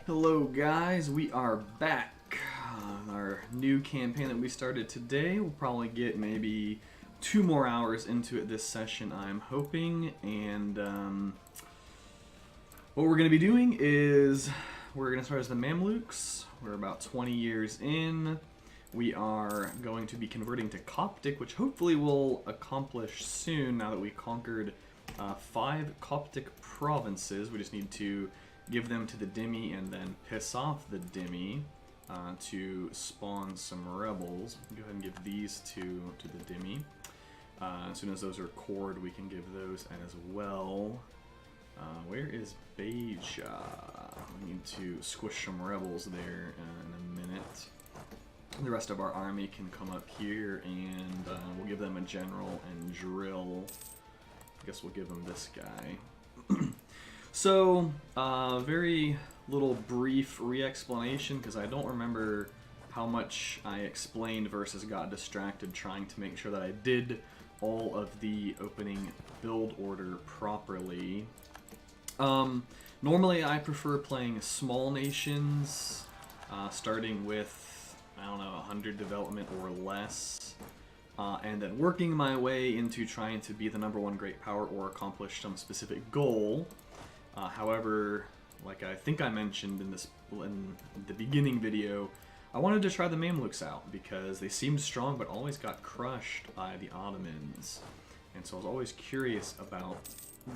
Hello guys, we are back on our new campaign that we started today. We'll probably get maybe 2 more hours into it this session, I'm hoping, and what we're going to be doing is we're going to start as the Mamluks. We're about 20 years in. We are going to be converting to Coptic, which hopefully we'll accomplish soon now that we conquered 5 Coptic provinces. We just need to give them to the Dhimmi and then piss off the Dhimmi to spawn some rebels. Go ahead and give these two to the Dhimmi. As soon as those are cored, we can give those as well. Where is Beja? We need to squish some rebels there in a minute. The rest of our army can come up here, and we'll give them a general and drill. I guess we'll give them this guy. So, very little brief re-explanation, because I don't remember how much I explained versus got distracted trying to make sure that I did all of the opening build order properly. Normally I prefer playing small nations, starting with, I don't know, 100 development or less, and then working my way into trying to be the #1 great power or accomplish some specific goal. However, like I think I mentioned in the beginning video, I wanted to try the Mamluks out because they seemed strong but always got crushed by the Ottomans. And so I was always curious about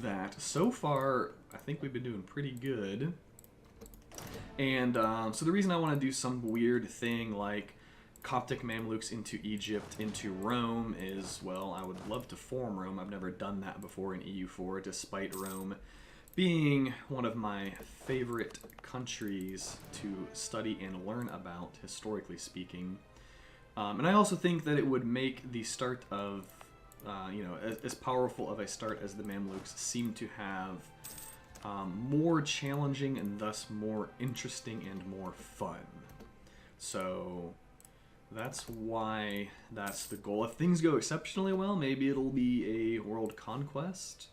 that. So far, I think we've been doing pretty good. And so the reason I want to do some weird thing like Coptic Mamluks into Egypt, into Rome is, well, I would love to form Rome. I've never done that before in EU4, despite Rome being one of my favorite countries to study and learn about, historically speaking. And I also think that it would make the start of, as powerful of a start as the Mamluks seem to have, more challenging and thus more interesting and more fun. So that's why that's the goal. If things go exceptionally well, maybe it'll be a world conquest.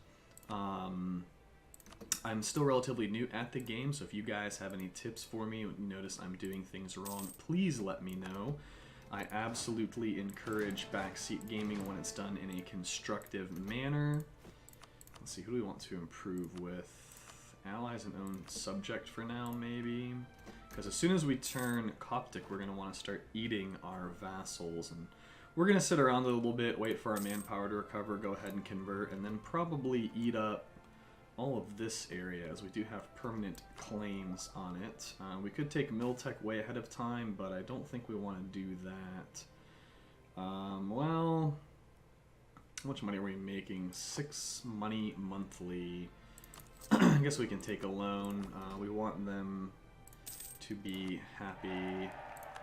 I'm still relatively new at the game, so if you guys have any tips for me, notice I'm doing things wrong, please let me know. I absolutely encourage backseat gaming when it's done in a constructive manner. Let's see, who do we want to improve with? Allies and own subject for now, maybe? Because as soon as we turn Coptic, we're going to want to start eating our vassals, and we're going to sit around a little bit, wait for our manpower to recover, go ahead and convert, and then probably eat up all of this area, as we do have permanent claims on it. We could take Miltech way ahead of time, but I don't think we want to do that. Well, how much money are we making? 6 money monthly. I guess we can take a loan. We want them to be happy.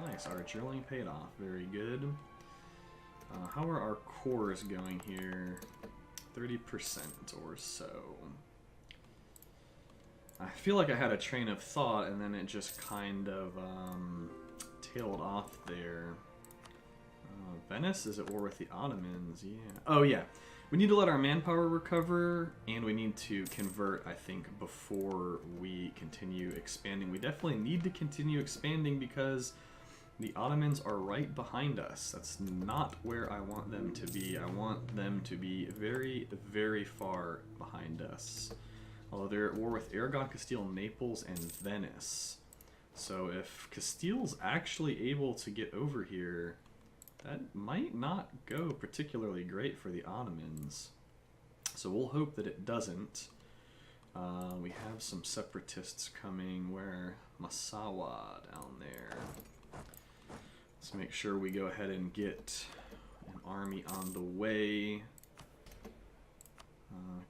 Nice, our drilling paid off. Very good. How are our cores going here? 30% or so. I feel like I had a train of thought and then it just kind of tailed off there. Venice is at war with the Ottomans, yeah. Oh yeah, we need to let our manpower recover and we need to convert, I think, before we continue expanding. We definitely need to continue expanding because the Ottomans are right behind us. That's not where I want them to be. I want them to be very, very far behind us. Although they're at war with Aragon, Castile, Naples, and Venice. So if Castile's actually able to get over here, that might not go particularly great for the Ottomans. So we'll hope that it doesn't. We have some separatists coming. Where? Massawa down there. Let's make sure we go ahead and get an army on the way.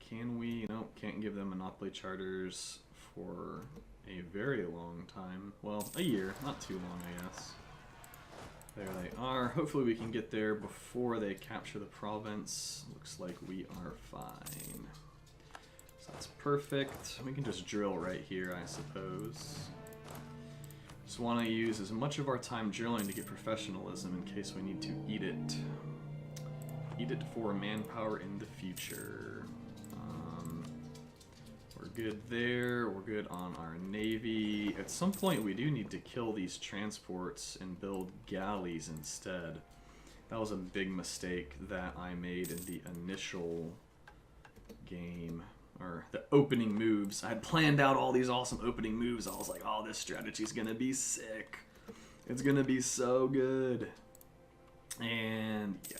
Can we? Nope, can't give them monopoly charters for a very long time. Well, a year, not too long, I guess. There they are. Hopefully we can get there before they capture the province. Looks like we are fine. So that's perfect. We can just drill right here, I suppose. Just want to use as much of our time drilling to get professionalism in case we need to eat it. Eat it for manpower in the future. We're good there. We're good on our navy. At some point, we do need to kill these transports and build galleys instead. That was a big mistake that I made in the initial game, or the opening moves. I had planned out all these awesome opening moves. I was like, oh, this strategy is going to be sick. It's going to be so good. And yeah.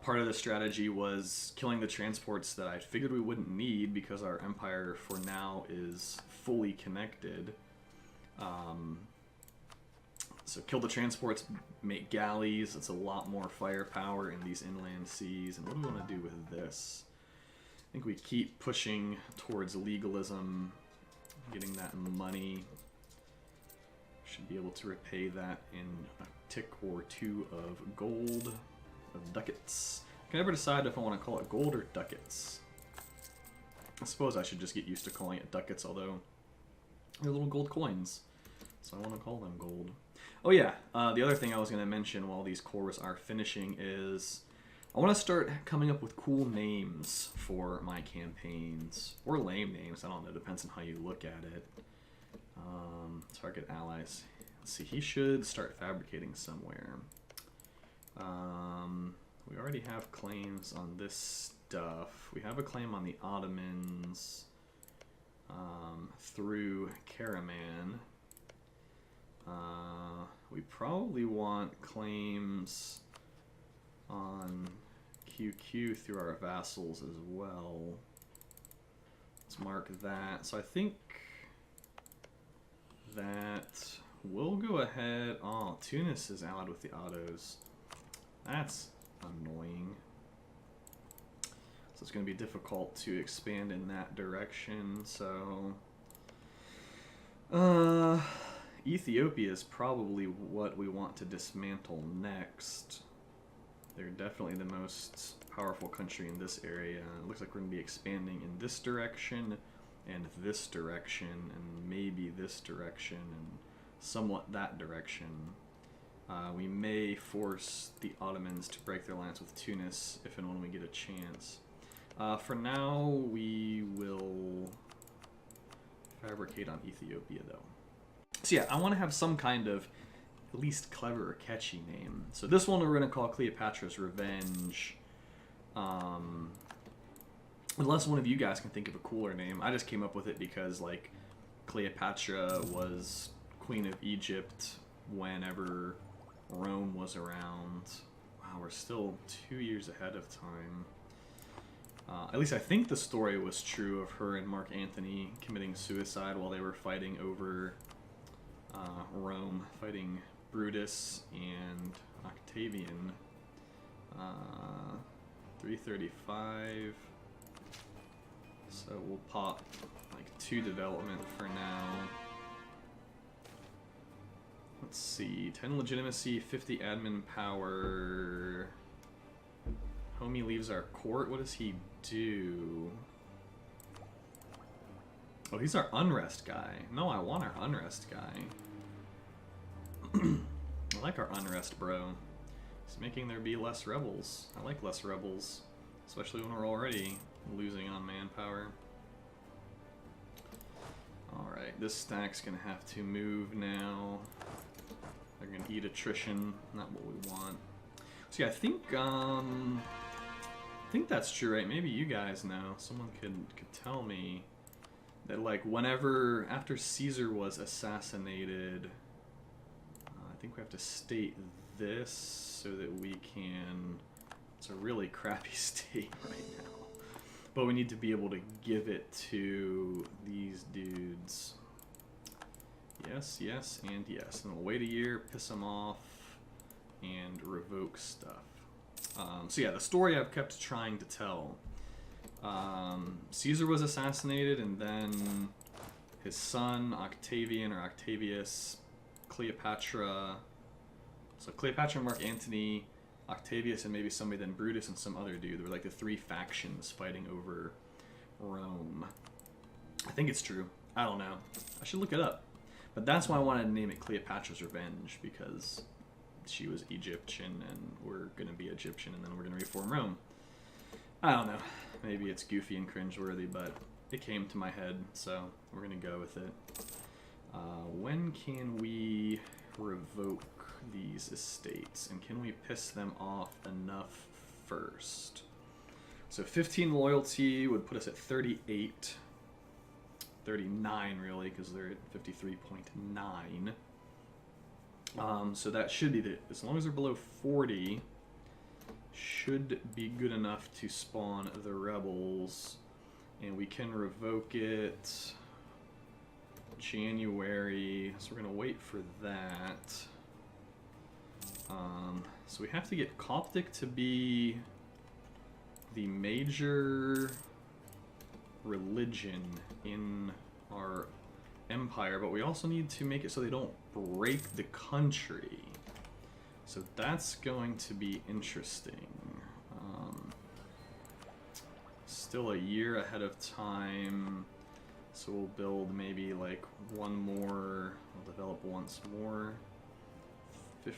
Part of the strategy was killing the transports that I figured we wouldn't need because our empire for now is fully connected. So kill the transports, make galleys. It's a lot more firepower in these inland seas. And what do we want to do with this? I think we keep pushing towards legalism, getting that money. Should be able to repay that in a tick or two of gold, of ducats. I can never decide if I want to call it gold or ducats. I suppose I should just get used to calling it ducats, although they're little gold coins, so I want to call them gold. Oh yeah, the other thing I was going to mention while these cores are finishing is I want to start coming up with cool names for my campaigns, or lame names, I don't know, depends on how you look at it. Target allies. Let's see, he should start fabricating somewhere. We already have claims on this stuff. We have a claim on the Ottomans through Karaman. We probably want claims on QQ through our vassals as well. Let's mark that. So I think that we'll go ahead. Oh, Tunis is allied with the Ottos. That's annoying. So it's going to be difficult to expand in that direction. So Ethiopia is probably what we want to dismantle next. They're definitely the most powerful country in this area. It looks like we're going to be expanding in this direction and this direction and maybe this direction and somewhat that direction. We may force the Ottomans to break their alliance with Tunis if and when we get a chance. For now, we will fabricate on Ethiopia, though. So yeah, I want to have some kind of at least clever or catchy name. So this one we're going to call Cleopatra's Revenge. Unless one of you guys can think of a cooler name. I just came up with it because, like, Cleopatra was Queen of Egypt whenever Rome was around. Wow, we're still 2 years ahead of time. At least I think the story was true of her and Mark Antony committing suicide while they were fighting over Rome, fighting Brutus and Octavian. 335. So we'll pop like 2 development for now. Let's see, 10 legitimacy, 50 admin power. Homie leaves our court. What does he do? Oh, he's our unrest guy. No, I want our unrest guy. I like our unrest bro. He's making there be less rebels. I like less rebels, especially when we're already losing on manpower. Alright, this stack's gonna have to move now. They're gonna eat attrition, not what we want. So yeah, I think that's true, right? Maybe you guys know. Someone could tell me that, like, whenever, after Caesar was assassinated, I think we have to state this so that we can, it's a really crappy state right now. But we need to be able to give it to these dudes. Yes, yes, and yes. And we'll wait a year, piss them off, and revoke stuff. So yeah, the story I've kept trying to tell. Caesar was assassinated, and then his son, Octavian, or Octavius, Cleopatra. So Cleopatra, Mark Antony, Octavius, and maybe somebody, then Brutus and some other dude. There were like the 3 factions fighting over Rome. I think it's true. I don't know. I should look it up. But that's why I wanted to name it Cleopatra's Revenge, because she was Egyptian and we're going to be Egyptian and then we're going to reform Rome. I don't know. Maybe it's goofy and cringeworthy, but it came to my head, so we're gonna go with it. When can we revoke these estates, and can we piss them off enough first? So 15 loyalty would put us at 38. 39 really, because they're at 53.9. So that should be as long as they're below 40, should be good enough to spawn the rebels, and we can revoke it January, so we're gonna wait for that. So we have to get Coptic to be the major religion in our empire, but we also need to make it so they don't break the country. So that's going to be interesting. Still a year ahead of time, so we'll build maybe like one more, we'll develop once more.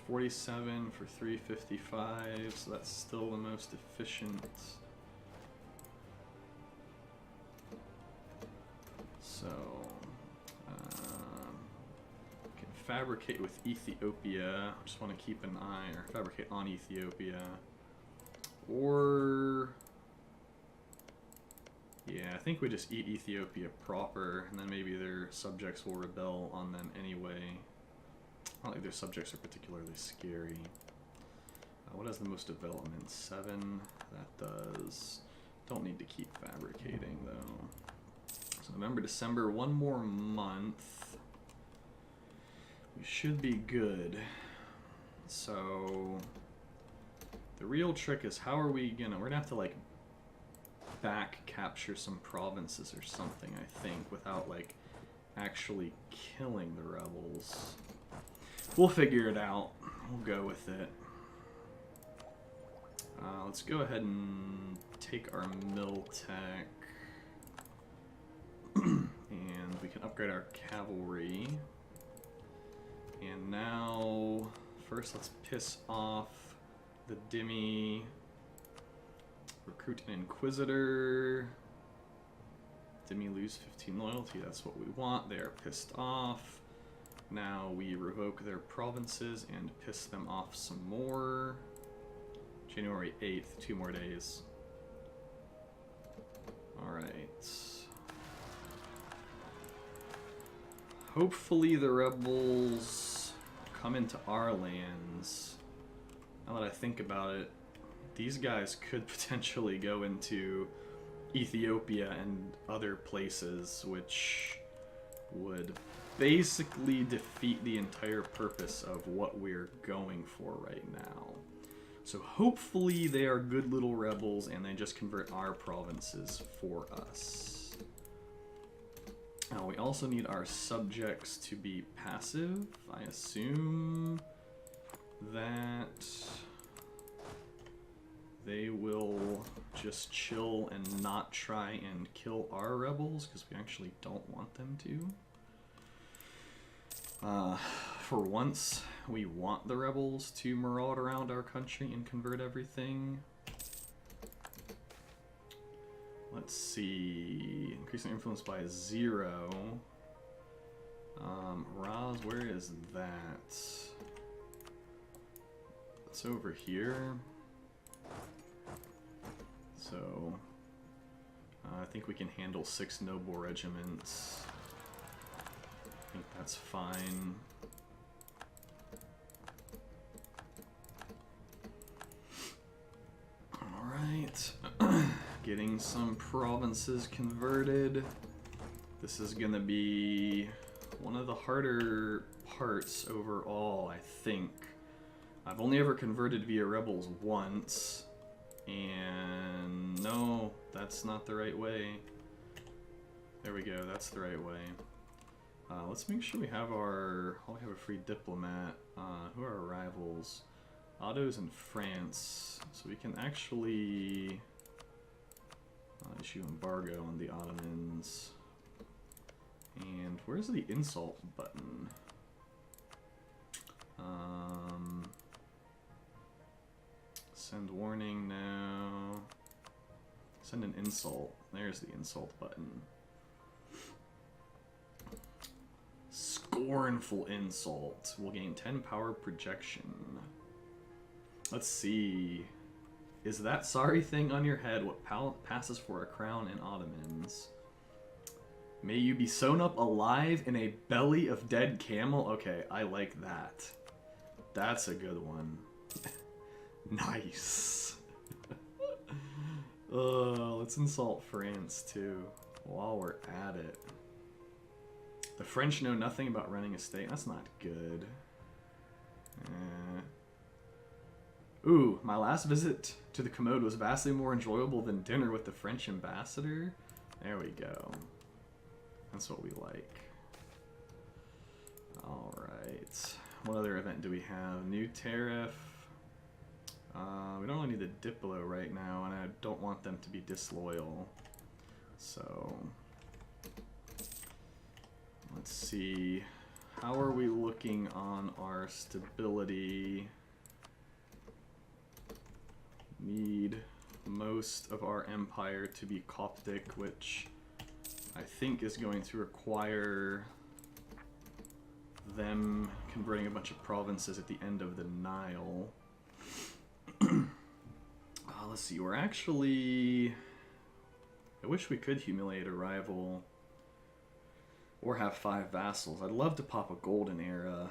47 for 355, so that's still the most efficient. So, can fabricate with Ethiopia. Just want to keep an eye, or fabricate on Ethiopia. Or, yeah, I think we just eat Ethiopia proper, and then maybe their subjects will rebel on them anyway. Not like their subjects are particularly scary. What has the most development? 7. That does. Don't need to keep fabricating though. So November, December, one more month. We should be good. So the real trick is how are we we're gonna have to like back capture some provinces or something, I think, without like actually killing the rebels. We'll figure it out. We'll go with it. Let's go ahead and take our mill tech. And we can upgrade our cavalry. And now, first let's piss off the Dhimmi. Recruit an Inquisitor. Dhimmi lose 15 loyalty, that's what we want. They are pissed off. Now we revoke their provinces and piss them off some more. January 8th, 2 more days. Alright. Hopefully the rebels come into our lands. Now that I think about it, these guys could potentially go into Ethiopia and other places, which would basically defeat the entire purpose of what we're going for right now. So hopefully they are good little rebels and they just convert our provinces for us. Now we also need our subjects to be passive. I assume that they will just chill and not try and kill our rebels, because we actually don't want them to. For once, we want the rebels to maraud around our country and convert everything. Let's see. Increasing influence by 0. Raz, where is that? It's over here. So, I think we can handle 6 noble regiments. I think that's fine. Alright. Getting some provinces converted. This is gonna be one of the harder parts overall, I think. I've only ever converted via rebels once. And no, that's not the right way. There we go, that's the right way. Let's make sure we have our... Oh, we have a free diplomat. Who are our rivals? Otto's in France. So we can actually issue embargo on the Ottomans. And where's the insult button? Send warning now. Send an insult. There's the insult button. Mournful Insult. Will gain 10 power projection. Let's see. Is that sorry thing on your head what passes for a crown in Ottomans? May you be sewn up alive in a belly of dead camel. Okay, I like that. That's a good one. Nice. Let's insult France too while we're at it. The French know nothing about running a state. That's not good. Ooh, my last visit to the commode was vastly more enjoyable than dinner with the French ambassador. There we go. That's what we like. Alright. What other event do we have? New tariff. We don't really need the Diplo right now, and I don't want them to be disloyal. So, let's see. How are we looking on our stability? Need most of our empire to be Coptic, which I think is going to require them converting a bunch of provinces at the end of the Nile. Let's see, we're actually... I wish we could humiliate a rival or have 5 vassals. I'd love to pop a golden era.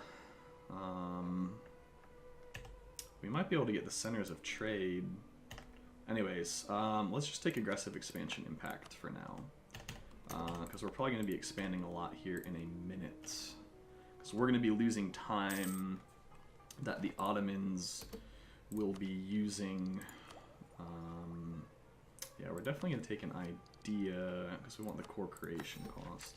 We might be able to get the centers of trade. Anyways, let's just take aggressive expansion impact for now. Because we're probably going to be expanding a lot here in a minute. So we're going to be losing time that the Ottomans will be using. Yeah, we're definitely going to take an idea because we want the core creation cost.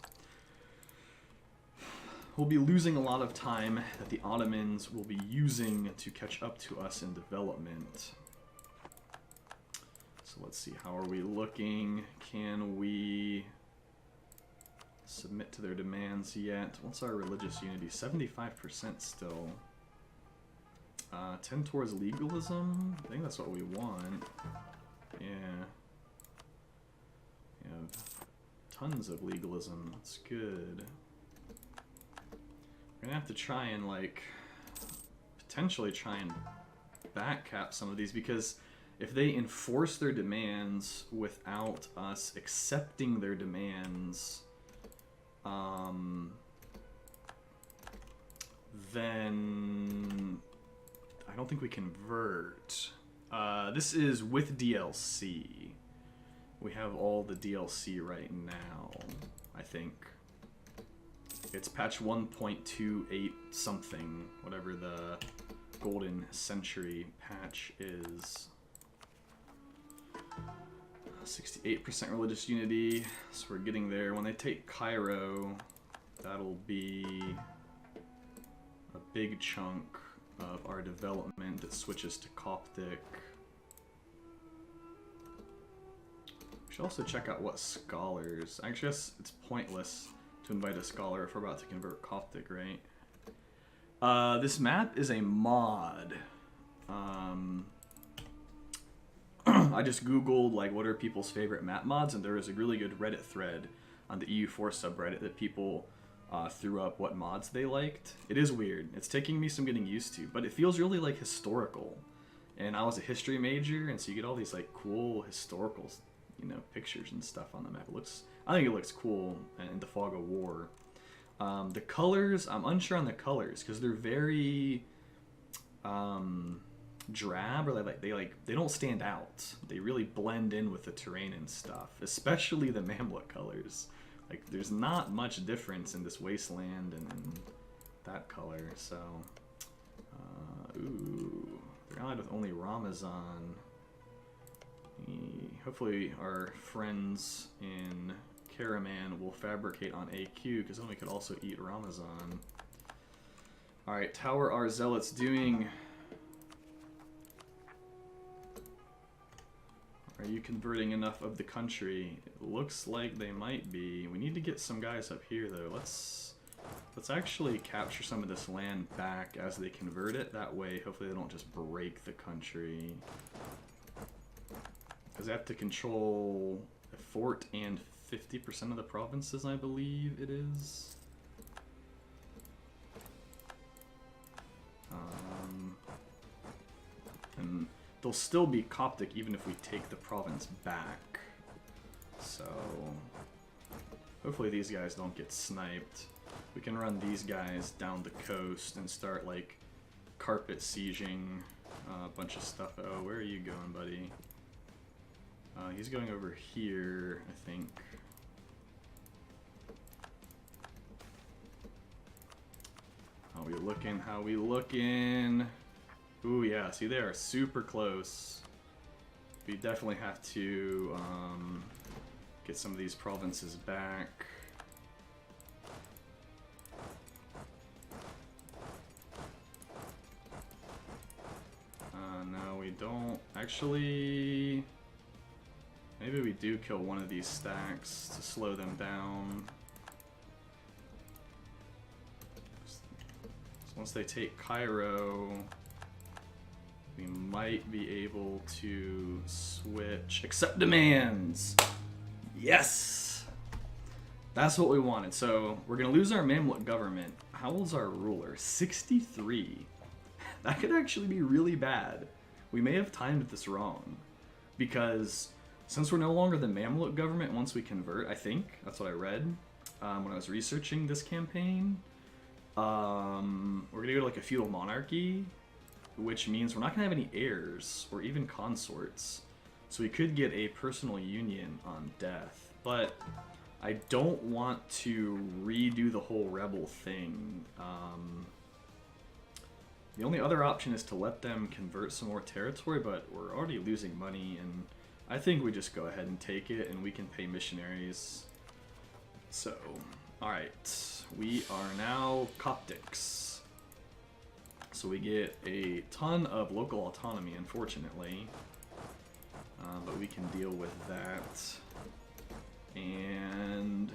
We'll be losing a lot of time that the Ottomans will be using to catch up to us in development. So let's see, how are we looking? Can we submit to their demands yet? What's our religious unity? 75% still. 10 towards legalism? I think that's what we want. Yeah. We have tons of legalism. That's good. We're gonna have to try and, like, potentially try and backcap some of these, because if they enforce their demands without us accepting their demands, then I don't think we convert. This is with DLC. We have all the DLC right now, I think. It's patch 1.28 something, whatever the Golden Century patch is. 68% religious unity, so we're getting there. When they take Cairo, that'll be a big chunk of our development that switches to Coptic. We should also check out what scholars. I guess it's pointless to invite a scholar if we're about to convert Coptic, right? This map is a mod. I just googled like what are people's favorite map mods, and there is a really good Reddit thread on the EU4 subreddit that people threw up what mods they liked. It is weird. It's taking me some getting used to, but it feels really like historical. And I was a history major, and so you get all these like cool historical, you know, pictures and stuff on the map. It looks, I think it looks cool in the fog of war. The colors, I'm unsure on the colors because they're very drab, or they don't stand out. They really blend in with the terrain and stuff, especially the Mamluk colors. Like, there's not much difference in this wasteland and that color. So, ooh, they're allied with only Ramazan. Hopefully, our friends in Karaman will fabricate on AQ, because then we could also eat Ramazan. All right, how are our zealots doing? Are you converting enough of the country? It looks like they might be. We need to get some guys up here, though. Let's actually capture some of this land back as they convert it. That way, hopefully they don't just break the country. Because they have to control a fort and 50% of the provinces, I believe it is. And they'll still be Coptic even if we take the province back. So hopefully these guys don't get sniped. We can run these guys down the coast and start like carpet sieging a bunch of stuff. Oh, where are you going, buddy? He's going over here, I think. How we looking? How we looking? Ooh, yeah. See, they are super close. We definitely have to get some of these provinces back. No, we don't. Actually, maybe we do kill one of these stacks to slow them down. So once they take Cairo, we might be able to switch. Accept demands! Yes! That's what we wanted. So we're going to lose our Mamluk government. How old's our ruler? 63. That could actually be really bad. We may have timed this wrong. Because since we're no longer the Mamluk government once we convert, I think, that's what I read when I was researching this campaign, we're going to go to like a feudal monarchy, which means we're not going to have any heirs or even consorts. So we could get a personal union on death. But I don't want to redo the whole rebel thing. The only other option is to let them convert some more territory, but we're already losing money, and I think we just go ahead and take it, and we can pay missionaries. So, alright, we are now Coptics. So we get a ton of local autonomy, unfortunately, but we can deal with that. And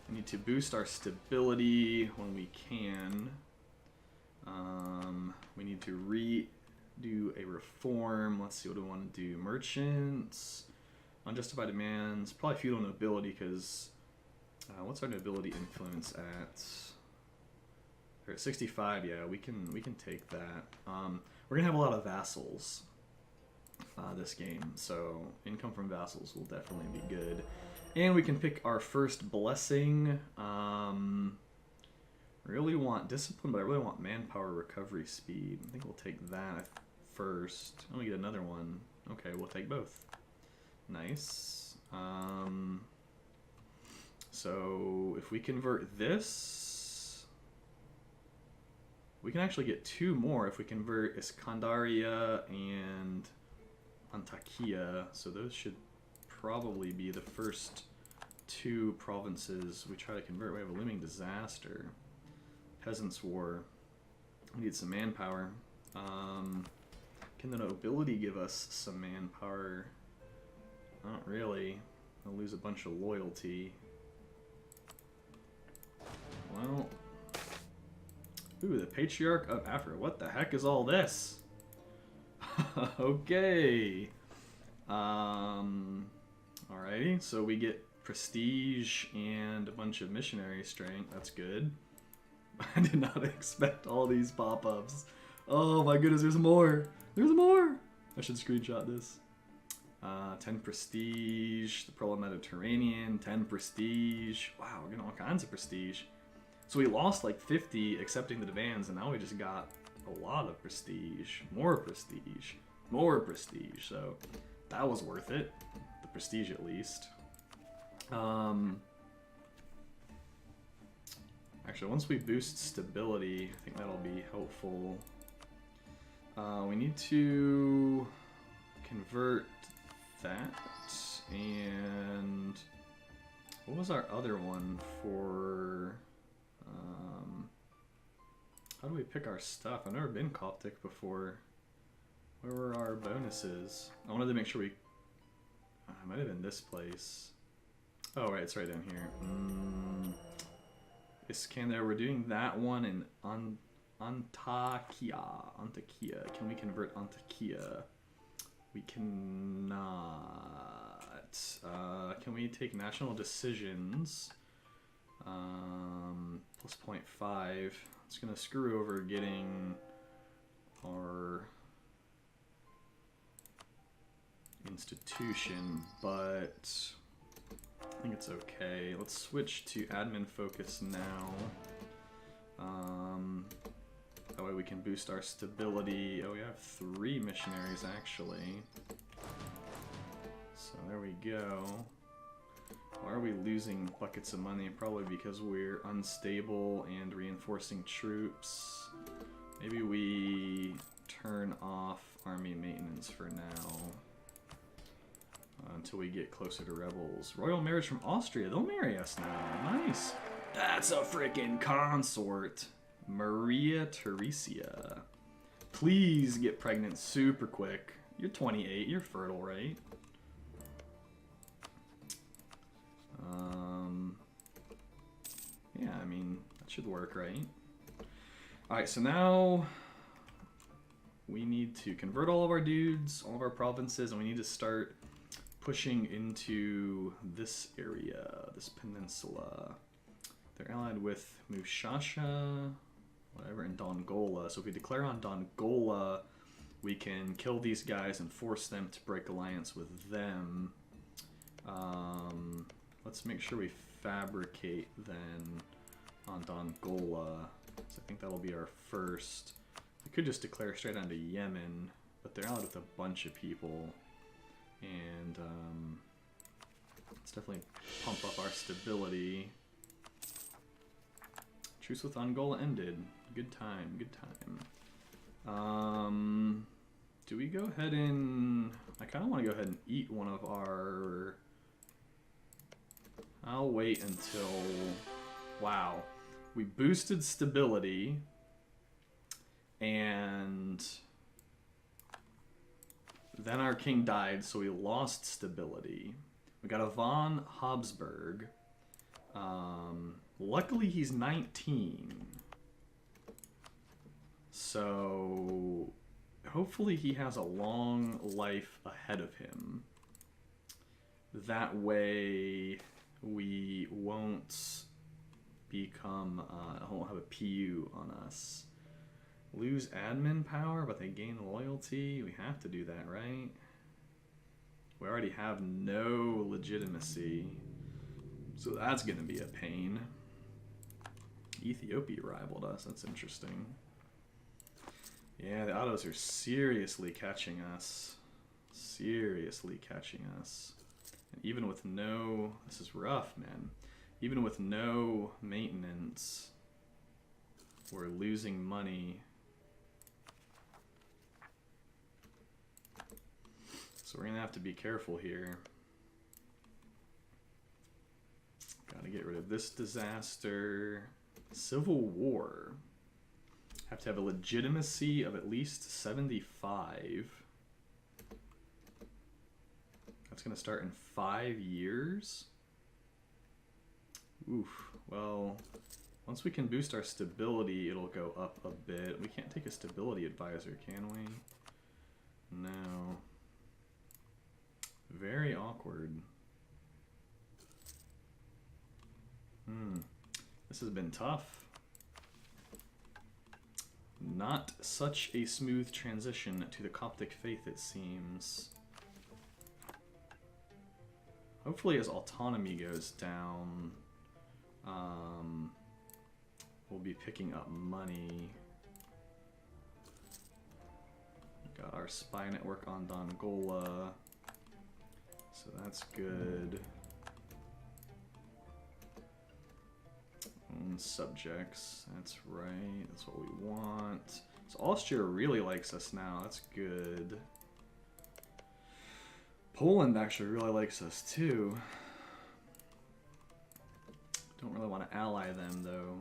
we need to boost our stability when we can. We need to redo a reform. Let's see, what do we want to do? Merchants, unjustified demands, probably feudal nobility, because what's our nobility influence at? We're at 65. Yeah, we can take that. We're gonna have a lot of vassals this game, so income from vassals will definitely be good. And we can pick our first blessing. Really want discipline, but I really want manpower recovery speed. I think we'll take that first. Oh, we get another one. Okay, we'll take both. Nice. So if we convert this, we can actually get two more if we convert Iskandaria and Antakya. So those should probably be the first two provinces we try to convert. We have a looming disaster. Peasants' War. We need some manpower. Can the nobility give us some manpower? Not really. I'll lose a bunch of loyalty. Well, ooh, the Patriarch of Africa. What the heck is all this? Okay. Alrighty, so we get prestige and a bunch of missionary strength. That's good. I did not expect all these pop-ups. Oh my goodness, there's more! There's more! I should screenshot this. 10 prestige, the Pearl Mediterranean, 10 prestige. Wow, we're getting all kinds of prestige. So we lost like 50 accepting the demands, and now we just got a lot of prestige. More prestige. More prestige. So that was worth it. The prestige at least. Actually, once we boost stability, I think that'll be helpful. We need to convert that, and what was our other one for, how do we pick our stuff? I've never been Coptic before. Where were our bonuses? I wanted to make sure we, it might have been this place. Oh, right, it's right down here. Iskander, we're doing that one in Antakya. Can we convert Antakya? We cannot. Can we take national decisions? Plus 0.5. It's gonna screw over getting our institution, but I think it's okay. Let's switch to admin focus now. That way we can boost our stability. Oh, we have 3 missionaries actually. So there we go. Why are we losing buckets of money? Probably because we're unstable and reinforcing troops. Maybe we turn off army maintenance for now. Until we get closer to rebels. Royal marriage from Austria. They'll marry us now. Nice. That's a freaking consort. Maria Theresia. Please get pregnant super quick. You're 28. You're fertile, right? Yeah, I mean, that should work, right? Alright, so now we need to convert all of our dudes, all of our provinces, and we need to start pushing into this area, this peninsula. They're allied with Mushasha, whatever, and Dongola. So if we declare on Dongola, we can kill these guys and force them to break alliance with them. Let's make sure we fabricate then on Dongola. So I think that'll be our first. We could just declare straight onto Yemen, but they're allied with a bunch of people. And let's definitely pump up our stability. Truce with Angola ended. Good time, good time. Do we go ahead and... I kind of want to go ahead and eat one of our... I'll wait until... Wow. We boosted stability. And... Then our king died, so we lost stability. We got a von Habsburg. Luckily, he's 19. So, hopefully he has a long life ahead of him. That way, we won't become, won't have a PU on us. Lose admin power, but they gain loyalty. We have to do that, right? We already have no legitimacy. So that's going to be a pain. Ethiopia rivaled us. That's interesting. Yeah, the Ottos are seriously catching us. Seriously catching us. And even with no... This is rough, man. Even with no maintenance, we're losing money. So we're going to have to be careful here. Got to get rid of this disaster. Civil War. Have to have a legitimacy of at least 75. That's going to start in 5 years. Oof. Well, once we can boost our stability, it'll go up a bit. We can't take a stability advisor, can we? No. Very awkward. This has been tough. Not such a smooth transition to the Coptic faith, it seems. Hopefully as autonomy goes down, we'll be picking up money. Got our spy network on Dongola. So that's good. Own subjects, that's right, that's what we want. So Austria really likes us now, that's good. Poland actually really likes us too. Don't really want to ally them though.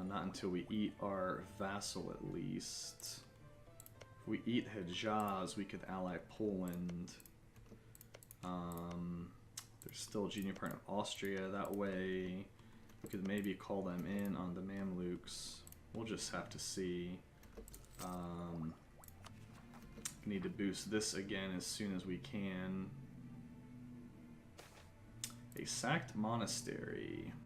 Not until we eat our vassal at least. If we eat Hejaz, we could ally Poland. There's still a junior partner of Austria. That way, we could maybe call them in on the Mamluks. We'll just have to see. Need to boost this again as soon as we can. A sacked monastery.